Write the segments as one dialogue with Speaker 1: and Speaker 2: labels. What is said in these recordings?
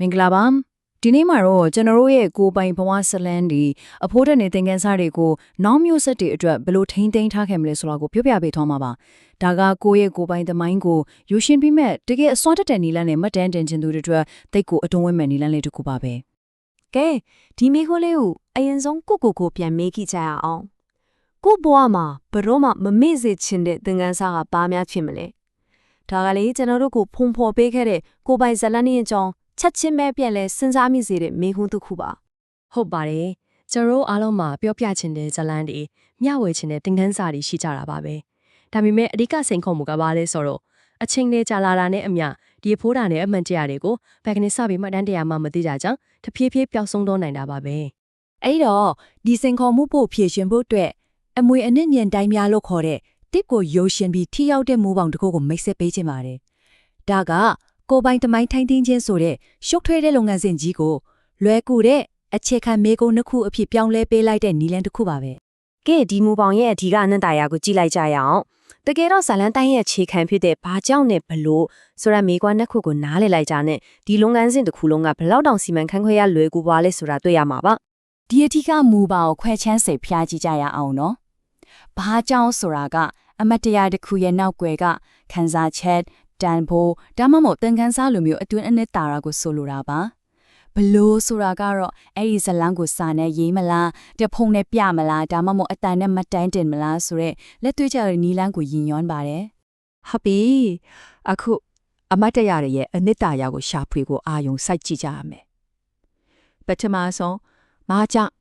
Speaker 1: မင်္ဂလာပါဒီနေ့မှာတော့ကျွန်တော်တို့ရဲ့ကိုယ်ပိုင်ဘဝဇလန်းဒီအဖိုးတဲ့နေသင်ခန်းစာတွေကိုနောက်မျိုးဆက်တွေအတွက်ဘယ်လိုထိန်းသိမ်းထားခဲ့မလဲဆိုတာကိုပြောပြပေးသွားမှာပါဒါကကိုယ့်ရဲ့ကိုယ်ပိုင်သမိုင်းကိုယူရှင်ပြီးမဲ့တကယ်အစွမ်းတက်တဲ့နီလန်းနဲ့မှတ်တမ်းတင်ခြင်းတို့တွေအတွက်တိတ်ကိုအတွန်းဝဲမဲ့နီလန်းလေးတစ်ခုပါပဲက
Speaker 2: ဲဒီမိခိုးလေးကိုအရင်ဆုံးကိုပြန်မေးကြည့်ကြရအောင်ကိုဘွားမှာဘရောမှမမေ့စေချင်တဲ့သင်ခန်းစာကဘာများဖြစ်မလဲဒါကလေကျွန်တော်တို့ကိုဖုံဖော်ပေးခဲ့တဲ့ကိုယ်ပိုင်ဇလန်းရဲ့အကြောင်းချက်ချင်းပဲပြန်လဲစဉ်းစားမိစေတဲ့မိခိုးတစ်ခုပါဟ
Speaker 3: ုတ်ပါတယ်ကျွန်တော်အားလုံးမှာပြောပြချင်တဲ့ဇလန်းတွေမျှဝေချင်တဲ့သင်ခန်းစာတွေရှိကြတာပါပဲဒါပေမဲ့အဓိကစိန်ခေါ်မှုကဘာလဲဆိုတော့အချိန်လေးကြာလာတာနဲ့အမျှဒီအဖိုးတာနဲ့အမှန်တရားတွေကိုဘယ်ကနေစပြီးမှတ်တမ်းတရားမှမသိကြကြောင်းတဖြည်းဖြည်းပျောက်ဆုံးသွားနိုင်တာပါပဲ
Speaker 4: အဲ့တော့ဒီစင်ခေါ်မှုဖို့ဖြည့်ရှင်ဖို့အတွက်အမွေအနှစ်မြင်တိုင်းများလို့ခေါ်တဲ့တစ်ကိုရိုးရှင်ပြီးထိရောက်တဲ့မူပေါင်းတစ်ခုကိုမိတ်ဆက်ပေးခြင်းပါတယ်ဒါကကိုပိုင်တမိုင်းထိုင်းသိင်းခြင်းဆိုတဲ့ရှုပ်ထွေးတဲ့လုပ်ငန်းစဉ်ကြီးကိုလွယ်ကူတဲ့အခြေခံမေကုန်းတစ်ခုအဖြစ်ပြောင်းလဲပေးလိုက်တဲ့နည်းလမ်းတစ်ခုပါပဲ
Speaker 2: ကဲဒီမူပေါင်းရဲ့အဓိကအနှစ်သာရကိုကြည့်လိုက်ကြရအောင်တကယ်တော့ဇလန်တိုင်းရဲ့အခြေခံဖြစ်တဲ့ဘာကြောင့်နဲ့ဘလို့ဆိုရမေကွာနှစ်ခုကိုနားလည်လိုက်ကြနဲ့ဒီလုပ်ငန်းစဉ်တစ်ခုလုံးကဘလောက်တောင်စီမံခန့်ခွဲရလွယ်ကူပါလဲဆိုတာတွေ့ရမှာပါ
Speaker 4: ဒီအထီးကမူပါကိုခွဲချမ်းစိတ်ဖျားကြည့်ကြရအောင်နော်ဘာကြောင့်ဆိုတာကအမတ်တရားတစ်ခုရဲ့နောက်ွယ်ကခန်းစားချက်တန်ဖိုးဒါမှမဟုတ်သင်ခန်းစာလိုမျိုးအတွင်းအနှစ်သာရကိုဆိုလိုတာပါဘလို့ဆိုတာကတော့အဲ့ဒီဇလန်းကိုစာနဲ့ရေးမလားတဖုံနဲ့ပြမလားဒါမှမဟုတ်အတန်နဲ့မတန်းတင်မလားဆိုတဲ့လက်တွေ့ကျတဲ့နီလန်းကိုယဉ်ညွှန်းပါတယ်
Speaker 5: ဟုတ်ပြီအခုအမတ်တရားရဲ့အနှစ်သာရကိုရှာဖွေကိုအာယုံစိုက်ကြည့်ကြရမယ်ပထမဆုံးမာကြောင့်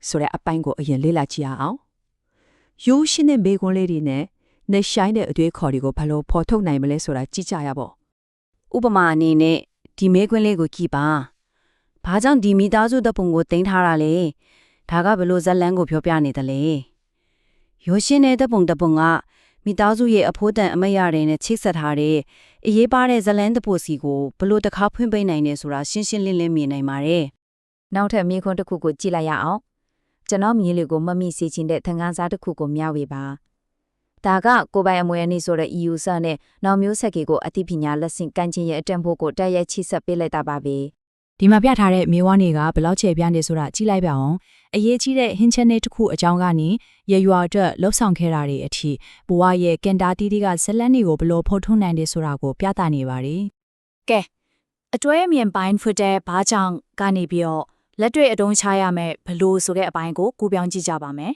Speaker 5: ဆိုတဲ့အပိုင်းကိုအရင်လေ့လာကြည့်ရအောင်ရိုးရှင်းတဲ့မေကွန်းလေးတွေနဲ့နှဆိုင်တဲ့အတွေ့အခေါ်တွေကိုဘယ်လိုဖော်ထုတ်နိုင်မလဲဆိုတာကြည့်ကြရပါဥ
Speaker 1: ပမာအနေနဲ့ဒီမေကွန်းလေးကိုကြည့်ပါဘာကြောင့်ဒီမိသားစုတပုံကိုတင်ထားတာလဲဒါကဘလို့ဇက်လန်းကိုပြောပြနေတယ်လေရိုးရှင်းတဲ့တပုံကမိသားစုရဲ့အဖိုးတန်အမရတွေနဲ့ချိတ်ဆက်ထားတဲ့အရေးပါတဲ့ဇက်လန်းတပိုစီကိုဘလို့တစ်ခါဖွင့်ပေးနိုင်နေဆိုတာရှင်းရှင်းလင်းလင်းမြင်နိုင်ပါတယ်
Speaker 4: နောက်ထပ်မိခွန်းတစ်ခုကိုကြည့်လိုက်ရအောင်ကျွန်တော်မြေလေးကိုမမိစေချင်တဲ့သင်ခန်းစာတစ်ခုကိုမျှဝေပါဒါကကိုပိုင်အမွေအနှစ်ဆိုတဲ့ EU ဆန်နဲ့နောက်မျိုးဆက်ကြီးကိုအသိပညာလက်ဆင့်ကန့်ခြင်းရဲ့အတန်ဖို့ကိုတက်ရိုက်ချိဆက်ပေးလိုက်တာပါပဲဒီမှာပြထားတဲ့မြေဝါးတွေကဘလောက်ချေပြနေဆိုတာကြည့်လိုက်ပါအောင်အရေးကြီးတဲ့ဟင်းချက်နေတစ်ခုအကြောင်းကနေရေရွာအတွက်လှုပ်ဆောင်ခဲ့တာတွေအထိဘဝရဲ့ကင်တာတီတီကဇလန်းတွေကိုဘလို့ဖော်ထုတ်နိုင်တယ်ဆိုတာကိုပြသနေပါတယ်ကဲအတွဲမြင်ပိုင်းဖွတဲ့ဘာကြောင့်ကနေပြီးတော့လက်တွေ့အတုံးချရမယ်ဘလို့ဆိုတဲ့အပိုင်းကိုကူပြောင်းကြည့်ကြပါမယ်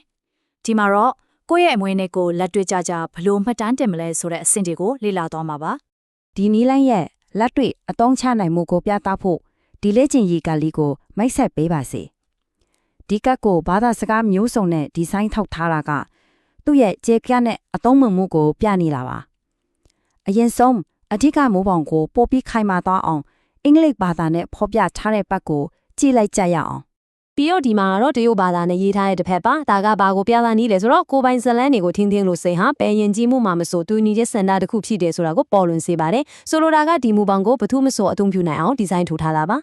Speaker 4: ဒီမှာတော့ကိုယ့်ရဲ့အမွေနဲ့ကိုလက်တွေ့ကြဘလို့မှတ်တမ်းတင်မလဲဆိုတဲ့အဆင့်တွေကိုလေ့လာသွားမှာပါဒ
Speaker 1: ီနီးလိုင်းရဲ့လက်တွေ့အတုံးချနိုင်မှုကိုပြသဖို့ဒီလေ့ကျင့်ရေးကလေးကိုမိတ်ဆက်ပေးပါစေဒီကတ်ကိုဘာသာစကားမျိုးစုံနဲ့ဒီဇိုင်းထောက်ထားတာကသူ့ရဲ့ခြေပြနဲ့အသုံးဝင်မှုကိုပြနေတာပါအရင်ဆုံးအဓိကမိုးပေါင်ကိုပို့ပြီးခိုင်မာသွားအောင်အင်္ဂလိပ်ဘာသာနဲ့ဖော်ပြထားတဲ့ပတ်ကိုကြည့်လိုက်ကြရအောင်ပ
Speaker 2: ြီးတော့ဒီမှာတော့တရုတ်ဘာသာနဲ့ရေးထားတဲ့တစ်ဖက်ပါဒါကဘာကိုပြသနည်းလဲဆိုတော့ကိုပိုင်ဇလန်းတွေကိုထင်းထင်းလို့စိတ်ဟာပယ်ရင်ကြီးမှုမှာမဆိုတူညီတဲ့စန္ဒတစ်ခုဖြစ်တယ်ဆိုတာကိုပေါ်လွင်စေပါတယ်ဆိုလိုတာကဒီမူပေါင်းကိုဘသူမဆိုအသုံးပြုနိုင်အောင်ဒီဇိုင်းထိုးထားတာပါ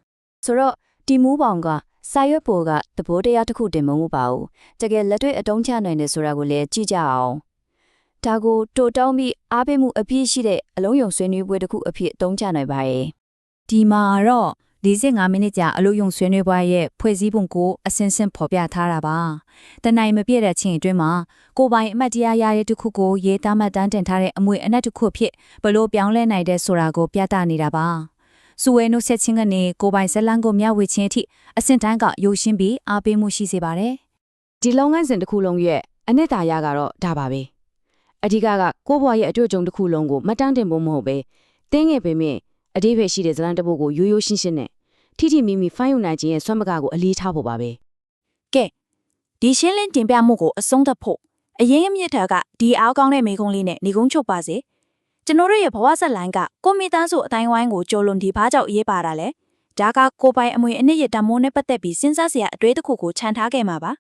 Speaker 4: ဆိုတော့ဒီမူပေါင်းကစာရွက်ပေါ်ကသဘောတရားတစ်ခုတင်မမှုပါဘူးတကယ်လက်တွေ့အတုံးချနိုင်တယ်ဆိုတာကိုလည်းကြည့်ကြအောင်ဒါကိုတိုတောင်းပြီးအားပေးမှုအပြည့်ရှိတဲ့အလုံးယုံဆွေးနွေးပွဲတစ်ခုအဖြစ်အသုံးချနိုင်ပါရဲ့ဒီမှာတော့45မိနစ်ကြာအလုံးယုံဆွေးနွေးပွဲရဲ့ဖွဲ့စည်းပုံကိုအစင်းစင်းဖော်ပြထားတာပါတနိုင်မပြည့်တဲ့ချိန်အတွင်းမှာကိုပိုင်အမှတ်တရားရတဲ့တစ်ခုကိုရေးသားမှတ်တမ်းတင်ထားတဲ့အမွေအနှစ်တစ်ခုဖြစ်ဘလို့ပြောင်းလဲနိုင်တဲ့ဆိုတာကိုပြသနေတာပါစုဝဲနှုတ်ဆက်ခြင်းကနေကိုပိုင်ဇလန်းကိုမျှဝေခြင်းအထိအဆင့်တိုင်းကရုပ်ရှင်းပြီးအားပေးမှုရှိစေပါတယ်ဒ
Speaker 2: ီလုပ်ငန်းစဉ်တစ်ခုလုံးရဲ့အနှစ်သာရကတော့ဒါပါပဲအဓိကကိုဘွားရဲ့အတွေ့အကြုံတစ်ခုလုံးကိုမှတ်တမ်းတင်ဖို့မဟုတ်ပဲတင်းငယ်ပေမဲ့အတိအဖက်ရှိတဲ့ဇလန်းတစ်ပုဒ်ကိုရိုးရိုးရှင်းရှင်းနဲ့ထိမိမိဖိုင်းယူနိုင်ခြင်းရဲ့ဆွမ်းမကကိုအလေးထားဖို့ပါပဲ
Speaker 4: ကဲဒီရှင်းလင်းတင်ပြမှုကိုအဆုံးသတ်ဖို့အရင်အမြင့်ထက်ကဒီအားကောင်းတဲ့မိကုံးလေးနဲ့နေကုန်းချုပ်ပါစေကျွန်တော်တို့ရဲ့ဘဝဆက်လိုင်းကကိုမီတန်းစုအတိုင်းဝိုင်းကိုကြော်လွန်ဒီဘာကြောင့်ရေးပါတာလဲဒါကကိုပိုင်အမွေအနှစ်ရတမိုးနဲ့ပတ်သက်ပြီးစဉ်းစားစရာအတွေ့အကြုံကိုခြံထားခဲ့မှာပါ